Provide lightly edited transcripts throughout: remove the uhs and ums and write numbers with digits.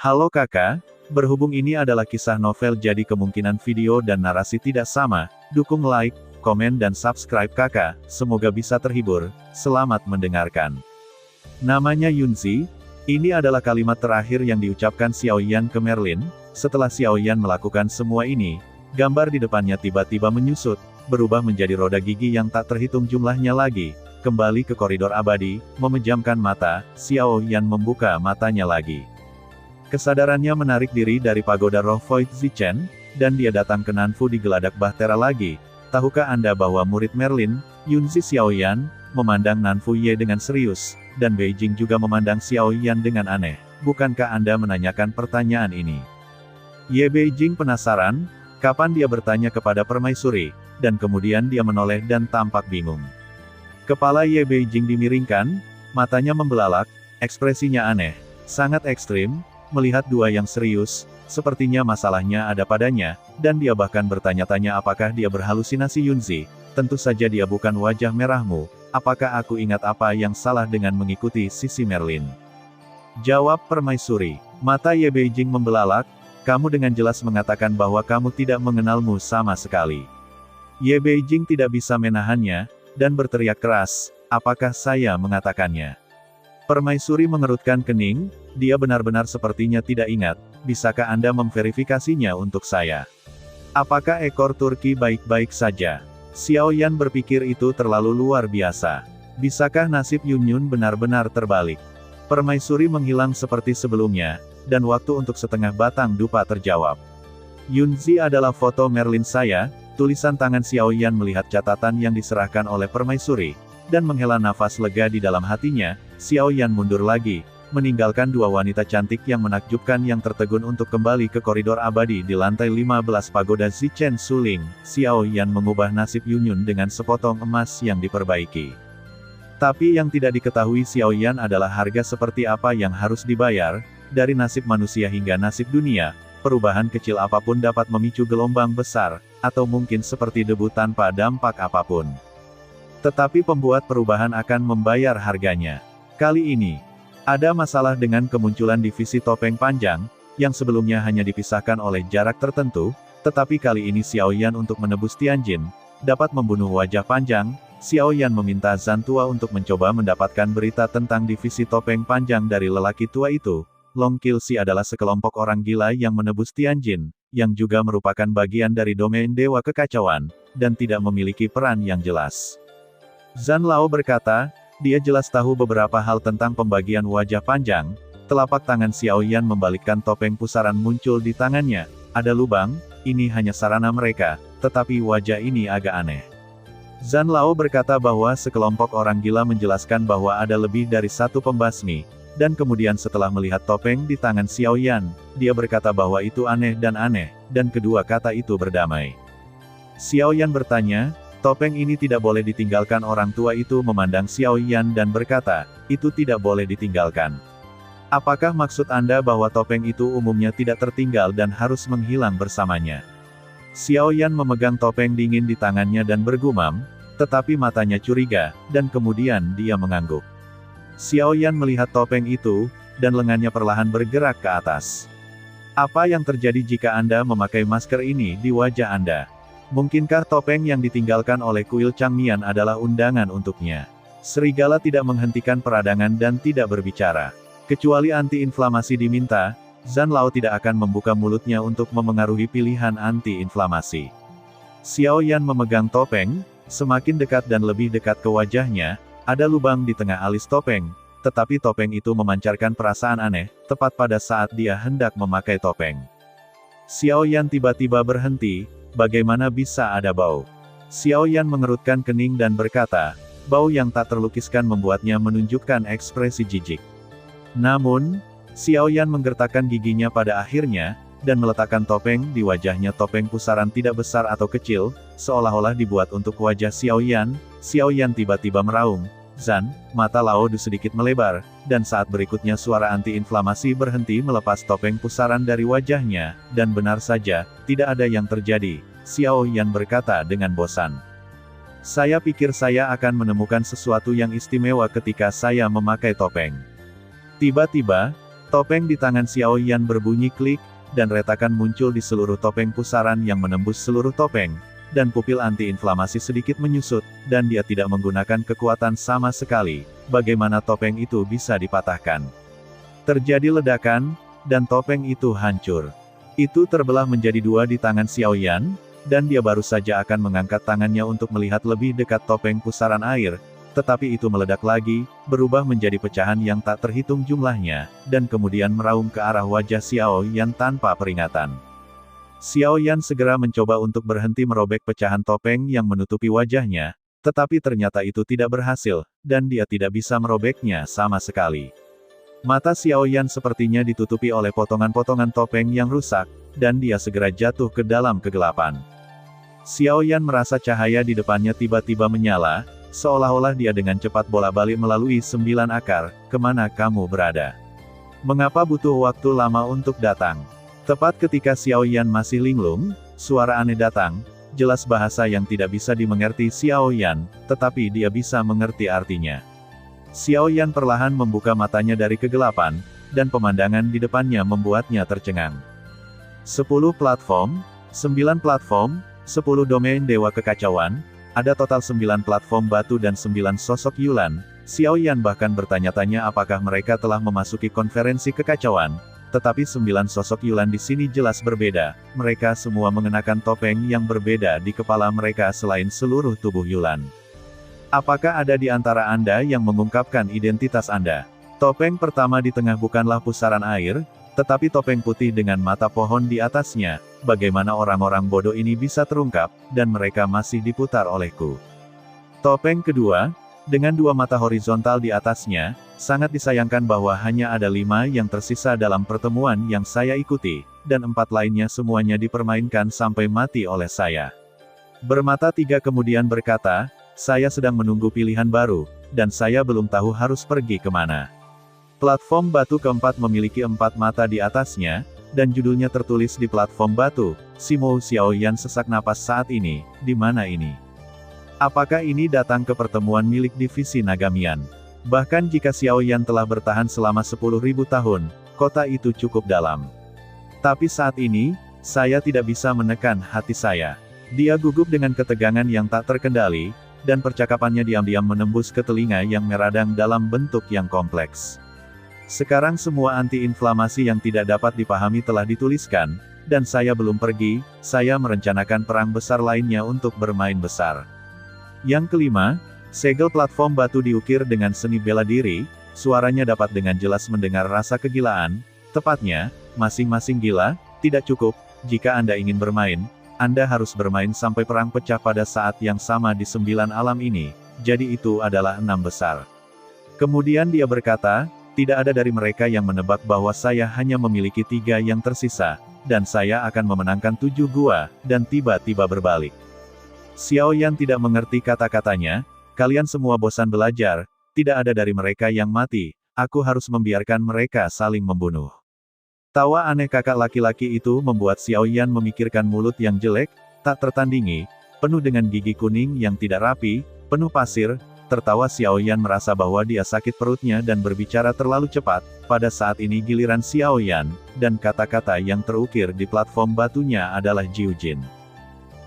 Halo kakak, berhubung ini adalah kisah novel jadi kemungkinan video dan narasi tidak sama, dukung like, komen dan subscribe kakak, semoga bisa terhibur, selamat mendengarkan. Namanya Yunzi, ini adalah kalimat terakhir yang diucapkan Xiaoyan ke Merlin, setelah Xiaoyan melakukan semua ini, gambar di depannya tiba-tiba menyusut, berubah menjadi roda gigi yang tak terhitung jumlahnya lagi, kembali ke koridor abadi, memejamkan mata, Xiaoyan membuka matanya lagi. Kesadarannya menarik diri dari pagoda roh Void Zichen, dan dia datang ke Nanfu di geladak Bahtera lagi. Tahukah Anda bahwa murid Merlin, Yunzi Xiaoyan, memandang Nanfu Ye dengan serius, dan Beijing juga memandang Xiaoyan dengan aneh. Bukankah Anda menanyakan pertanyaan ini? Ye Beijing penasaran, kapan dia bertanya kepada permaisuri, dan kemudian dia menoleh dan tampak bingung. Kepala Ye Beijing dimiringkan, matanya membelalak, ekspresinya aneh, sangat ekstrim. Melihat dua yang serius, sepertinya masalahnya ada padanya, dan dia bahkan bertanya-tanya apakah dia berhalusinasi. Yunzi, tentu saja dia bukan wajah merahmu, apakah aku ingat apa yang salah dengan mengikuti sisi Merlin? Jawab permaisuri. Mata Ye Beijing membelalak, kamu dengan jelas mengatakan bahwa kamu tidak mengenalmu sama sekali. Ye Beijing tidak bisa menahannya, dan berteriak keras, apakah saya mengatakannya? Permaisuri mengerutkan kening, dia benar-benar sepertinya tidak ingat, bisakah Anda memverifikasinya untuk saya? Apakah ekor Turki baik-baik saja? Xiaoyan berpikir itu terlalu luar biasa. Bisakah nasib Yunyun benar-benar terbalik? Permaisuri menghilang seperti sebelumnya, dan waktu untuk setengah batang dupa terjawab. Yunzi adalah foto Merlin saya, tulisan tangan Xiaoyan melihat catatan yang diserahkan oleh permaisuri, dan menghela nafas lega di dalam hatinya. Xiaoyan mundur lagi, meninggalkan dua wanita cantik yang menakjubkan yang tertegun untuk kembali ke koridor abadi di lantai 15 pagoda Zichen Suling. Xiaoyan mengubah nasib Yunyun dengan sepotong emas yang diperbaiki. Tapi yang tidak diketahui Xiaoyan adalah harga seperti apa yang harus dibayar, dari nasib manusia hingga nasib dunia, perubahan kecil apapun dapat memicu gelombang besar, atau mungkin seperti debu tanpa dampak apapun. Tetapi pembuat perubahan akan membayar harganya. Kali ini, ada masalah dengan kemunculan divisi topeng panjang, yang sebelumnya hanya dipisahkan oleh jarak tertentu, tetapi kali ini Xiaoyan untuk menebus Tianjin, dapat membunuh wajah panjang. Xiaoyan meminta Zhan Tua untuk mencoba mendapatkan berita tentang divisi topeng panjang dari lelaki tua itu. Long Qilzi adalah sekelompok orang gila yang menebus Tianjin, yang juga merupakan bagian dari domain Dewa Kekacauan, dan tidak memiliki peran yang jelas. Zhan Lao berkata, dia jelas tahu beberapa hal tentang pembagian wajah panjang. Telapak tangan Xiaoyan membalikkan topeng pusaran muncul di tangannya. Ada lubang, ini hanya sarana mereka, tetapi wajah ini agak aneh. Zhan Lao berkata bahwa sekelompok orang gila menjelaskan bahwa ada lebih dari satu pembasmi, dan kemudian setelah melihat topeng di tangan Xiaoyan, dia berkata bahwa itu aneh, dan kedua kata itu berdamai. Xiaoyan bertanya, topeng ini tidak boleh ditinggalkan. Orang tua itu memandang Xiaoyan dan berkata, itu tidak boleh ditinggalkan. Apakah maksud Anda bahwa topeng itu umumnya tidak tertinggal dan harus menghilang bersamanya? Xiaoyan memegang topeng dingin di tangannya dan bergumam, tetapi matanya curiga, dan kemudian dia mengangguk. Xiaoyan melihat topeng itu, dan lengannya perlahan bergerak ke atas. Apa yang terjadi jika Anda memakai masker ini di wajah Anda? Mungkinkah topeng yang ditinggalkan oleh kuil Changmian adalah undangan untuknya? Serigala tidak menghentikan peradangan dan tidak berbicara. Kecuali anti-inflamasi diminta, Zhan Lao tidak akan membuka mulutnya untuk memengaruhi pilihan anti-inflamasi. Xiaoyan memegang topeng, semakin dekat dan lebih dekat ke wajahnya, ada lubang di tengah alis topeng, tetapi topeng itu memancarkan perasaan aneh, tepat pada saat dia hendak memakai topeng. Xiaoyan tiba-tiba berhenti. Bagaimana bisa ada bau? Xiaoyan mengerutkan kening dan berkata, bau yang tak terlukiskan membuatnya menunjukkan ekspresi jijik. Namun, Xiaoyan menggertakkan giginya pada akhirnya, dan meletakkan topeng di wajahnya. Topeng pusaran tidak besar atau kecil, seolah-olah dibuat untuk wajah Xiaoyan. Xiaoyan tiba-tiba meraung, Zhan, mata Lao Du sedikit melebar, dan saat berikutnya suara anti-inflamasi berhenti melepas topeng pusaran dari wajahnya, dan benar saja, tidak ada yang terjadi. Xiaoyan berkata dengan bosan. Saya pikir saya akan menemukan sesuatu yang istimewa ketika saya memakai topeng. Tiba-tiba, Topeng di tangan Xiao Yan berbunyi klik, dan retakan muncul di seluruh topeng pusaran yang menembus seluruh topeng, dan pupil anti-inflamasi sedikit menyusut, dan dia tidak menggunakan kekuatan sama sekali. Bagaimana topeng itu bisa dipatahkan? Terjadi ledakan, dan topeng itu hancur. Itu terbelah menjadi dua di tangan Xiao Yan, dan dia baru saja akan mengangkat tangannya untuk melihat lebih dekat topeng pusaran air, tetapi itu meledak lagi, berubah menjadi pecahan yang tak terhitung jumlahnya, dan kemudian meraung ke arah wajah Xiao Yan tanpa peringatan. Xiao Yan segera mencoba untuk berhenti merobek pecahan topeng yang menutupi wajahnya, tetapi ternyata itu tidak berhasil, dan dia tidak bisa merobeknya sama sekali. Mata Xiao Yan sepertinya ditutupi oleh potongan-potongan topeng yang rusak, dan dia segera jatuh ke dalam kegelapan. Xiao Yan merasa cahaya di depannya tiba-tiba menyala, seolah-olah dia dengan cepat bolak-balik melalui 9 akar. Kemana kamu berada? Mengapa butuh waktu lama untuk datang? Tepat ketika Xiao Yan masih linglung, suara aneh datang, jelas bahasa yang tidak bisa dimengerti Xiao Yan, tetapi dia bisa mengerti artinya. Xiao Yan perlahan membuka matanya dari kegelapan, dan pemandangan di depannya membuatnya tercengang. 10 platform, 9 platform, 10 domain dewa kekacauan, ada total 9 platform batu dan 9 sosok Yulan. Xiao Yan bahkan bertanya-tanya apakah mereka telah memasuki konferensi kekacauan, tetapi 9 sosok Yulan di sini jelas berbeda, mereka semua mengenakan topeng yang berbeda di kepala mereka selain seluruh tubuh Yulan. Apakah ada di antara Anda yang mengungkapkan identitas Anda? Topeng pertama di tengah bukanlah pusaran air, tetapi topeng putih dengan mata pohon di atasnya. Bagaimana orang-orang bodoh ini bisa terungkap, dan mereka masih diputar olehku. Topeng kedua, dengan 2 mata horizontal di atasnya, sangat disayangkan bahwa hanya ada 5 yang tersisa dalam pertemuan yang saya ikuti, dan 4 lainnya semuanya dipermainkan sampai mati oleh saya. Bermata 3 kemudian berkata, saya sedang menunggu pilihan baru, dan saya belum tahu harus pergi kemana. Platform batu keempat memiliki 4 mata di atasnya, dan judulnya tertulis di platform batu. Simo Xiao Yan sesak napas saat ini, di mana ini? Apakah ini datang ke pertemuan milik divisi Nagamian? Bahkan jika Xiao Yan telah bertahan selama 10.000 tahun, kota itu cukup dalam. Tapi saat ini, saya tidak bisa menekan hati saya. Dia gugup dengan ketegangan yang tak terkendali, dan percakapannya diam-diam menembus ke telinga yang meradang dalam bentuk yang kompleks. Sekarang semua anti-inflamasi yang tidak dapat dipahami telah dituliskan, dan saya belum pergi, saya merencanakan perang besar lainnya untuk bermain besar. Yang kelima, segel platform batu diukir dengan seni bela diri, suaranya dapat dengan jelas mendengar rasa kegilaan, tepatnya, masing-masing gila, tidak cukup, jika Anda ingin bermain, Anda harus bermain sampai perang pecah pada saat yang sama di 9 alam ini, jadi itu adalah 6 besar. Kemudian dia berkata, tidak ada dari mereka yang menebak bahwa saya hanya memiliki 3 yang tersisa, dan saya akan memenangkan 7 gua, dan tiba-tiba berbalik. Xiao Yan tidak mengerti kata-katanya, kalian semua bosan belajar, tidak ada dari mereka yang mati, aku harus membiarkan mereka saling membunuh. Tawa aneh kakak laki-laki itu membuat Xiao Yan memikirkan mulut yang jelek, tak tertandingi, penuh dengan gigi kuning yang tidak rapi, penuh pasir. Tertawa Xiao Yan merasa bahwa dia sakit perutnya dan berbicara terlalu cepat. Pada saat ini giliran Xiao Yan, dan kata-kata yang terukir di platform batunya adalah Jiu Jin.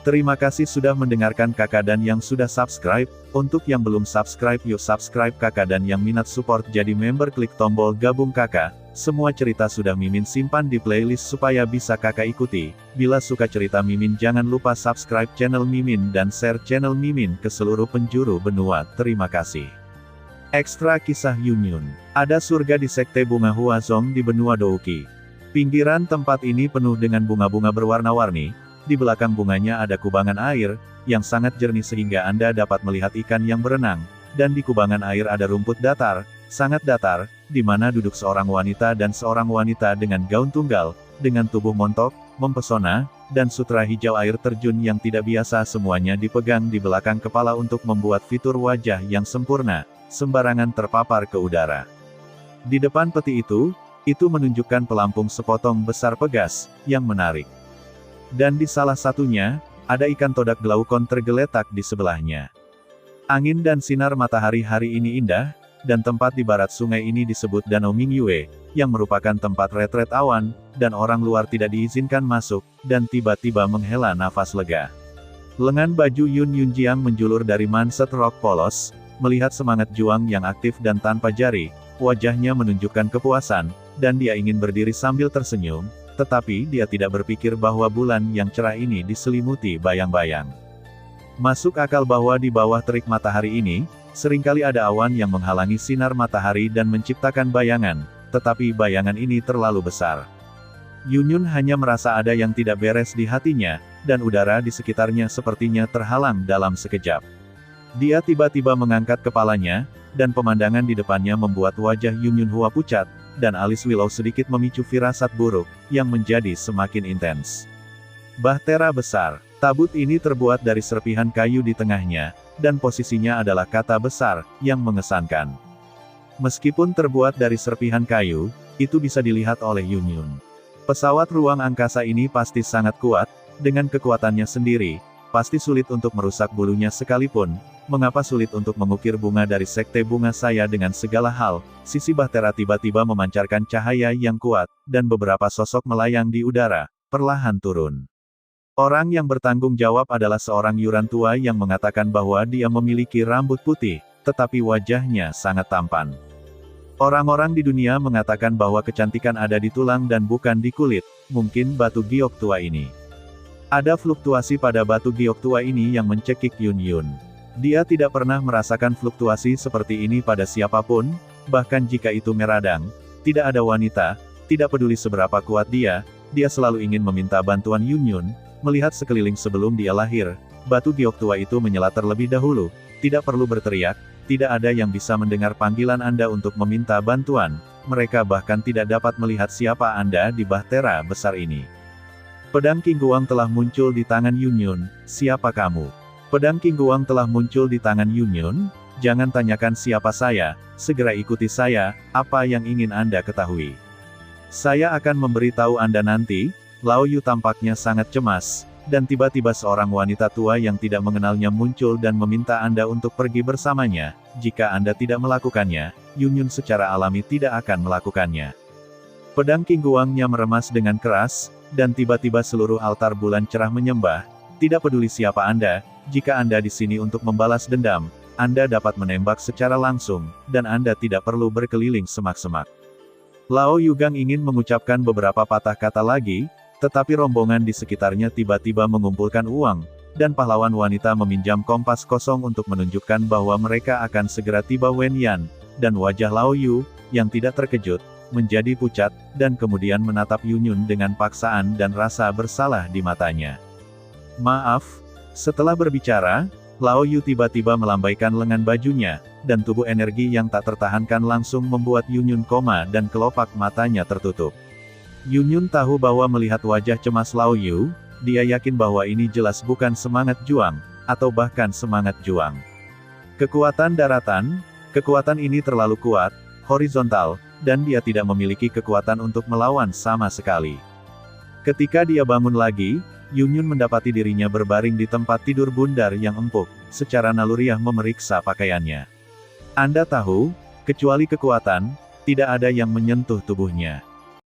Terima kasih sudah mendengarkan kakak dan yang sudah subscribe. Untuk yang belum subscribe yuk subscribe kakak, dan yang minat support jadi member klik tombol gabung kakak. Semua cerita sudah Mimin simpan di playlist supaya bisa kakak ikuti. Bila suka cerita Mimin jangan lupa subscribe channel Mimin dan share channel Mimin ke seluruh penjuru benua. Terima kasih. Ekstra kisah Yunyun. Ada surga di sekte bunga Huazong di benua Douqi. Pinggiran tempat ini penuh dengan bunga-bunga berwarna-warni. Di belakang bunganya ada kubangan air, yang sangat jernih sehingga Anda dapat melihat ikan yang berenang. Dan di kubangan air ada rumput datar, sangat datar, di mana duduk seorang wanita dan seorang wanita dengan gaun tunggal, dengan tubuh montok, mempesona, dan sutra hijau air terjun yang tidak biasa semuanya dipegang di belakang kepala untuk membuat fitur wajah yang sempurna, sembarangan terpapar ke udara. Di depan peti itu menunjukkan pelampung sepotong besar pegas, yang menarik. Dan di salah satunya, ada ikan todak glaukon tergeletak di sebelahnya. Angin dan sinar matahari hari ini indah, dan tempat di barat sungai ini disebut Danau Mingyue, yang merupakan tempat retret awan, dan orang luar tidak diizinkan masuk, dan tiba-tiba menghela nafas lega. Lengan baju Yun Yunjiang menjulur dari manset rok polos, melihat semangat juang yang aktif dan tanpa jari, wajahnya menunjukkan kepuasan, dan dia ingin berdiri sambil tersenyum, tetapi dia tidak berpikir bahwa bulan yang cerah ini diselimuti bayang-bayang. Masuk akal bahwa di bawah terik matahari ini, seringkali ada awan yang menghalangi sinar matahari dan menciptakan bayangan, tetapi bayangan ini terlalu besar. Yun hanya merasa ada yang tidak beres di hatinya, dan udara di sekitarnya sepertinya terhalang dalam sekejap. Dia tiba-tiba mengangkat kepalanya, dan pemandangan di depannya membuat wajah Yun Hua pucat, dan alis Willow sedikit memicu firasat buruk, yang menjadi semakin intens. Bahtera besar. Tabut ini terbuat dari serpihan kayu di tengahnya, dan posisinya adalah kata besar, yang mengesankan. Meskipun terbuat dari serpihan kayu, itu bisa dilihat oleh Yun. Pesawat ruang angkasa ini pasti sangat kuat, dengan kekuatannya sendiri, pasti sulit untuk merusak bulunya sekalipun. Mengapa sulit untuk mengukir bunga dari sekte bunga saya dengan segala hal? Sisi Bahtera tiba-tiba memancarkan cahaya yang kuat, dan beberapa sosok melayang di udara, perlahan turun. Orang yang bertanggung jawab adalah seorang Yuran tua yang mengatakan bahwa dia memiliki rambut putih, tetapi wajahnya sangat tampan. Orang-orang di dunia mengatakan bahwa kecantikan ada di tulang dan bukan di kulit, mungkin batu giok tua ini. Ada fluktuasi pada batu giok tua ini yang mencekik Yun. Dia tidak pernah merasakan fluktuasi seperti ini pada siapapun, bahkan jika itu meradang, tidak ada wanita, tidak peduli seberapa kuat dia selalu ingin meminta bantuan Yun. Melihat sekeliling sebelum dia lahir, batu giok tua itu menyela terlebih dahulu, tidak perlu berteriak, tidak ada yang bisa mendengar panggilan Anda untuk meminta bantuan, mereka bahkan tidak dapat melihat siapa Anda di bahtera besar ini. Pedang King Guang telah muncul di tangan Yun. Siapa kamu? Pedang King Guang telah muncul di tangan Yun. Jangan tanyakan siapa saya, segera ikuti saya, apa yang ingin Anda ketahui. Saya akan memberitahu Anda nanti. Lao Yu tampaknya sangat cemas, dan tiba-tiba seorang wanita tua yang tidak mengenalnya muncul dan meminta Anda untuk pergi bersamanya. Jika Anda tidak melakukannya, Yun secara alami tidak akan melakukannya. Pedang King Guangnya meremas dengan keras, dan tiba-tiba seluruh altar bulan cerah menyembah. Tidak peduli siapa Anda, jika Anda di sini untuk membalas dendam, Anda dapat menembak secara langsung, dan Anda tidak perlu berkeliling semak-semak. Lao Yugang ingin mengucapkan beberapa patah kata lagi, tetapi rombongan di sekitarnya tiba-tiba mengumpulkan uang, dan pahlawan wanita meminjam kompas kosong untuk menunjukkan bahwa mereka akan segera tiba Wenyan, dan wajah Lao Yu, yang tidak terkejut, menjadi pucat, dan kemudian menatap Yun dengan paksaan dan rasa bersalah di matanya. Maaf. Setelah berbicara, Lao Yu tiba-tiba melambaikan lengan bajunya, dan tubuh energi yang tak tertahankan langsung membuat Yun koma dan kelopak matanya tertutup. Yun tahu bahwa melihat wajah cemas Lao Yu, dia yakin bahwa ini jelas bukan semangat juang, atau bahkan semangat juang. Kekuatan daratan, kekuatan ini terlalu kuat, horizontal, dan dia tidak memiliki kekuatan untuk melawan sama sekali. Ketika dia bangun lagi, Yun mendapati dirinya berbaring di tempat tidur bundar yang empuk, secara naluriah memeriksa pakaiannya. Anda tahu, kecuali kekuatan, tidak ada yang menyentuh tubuhnya.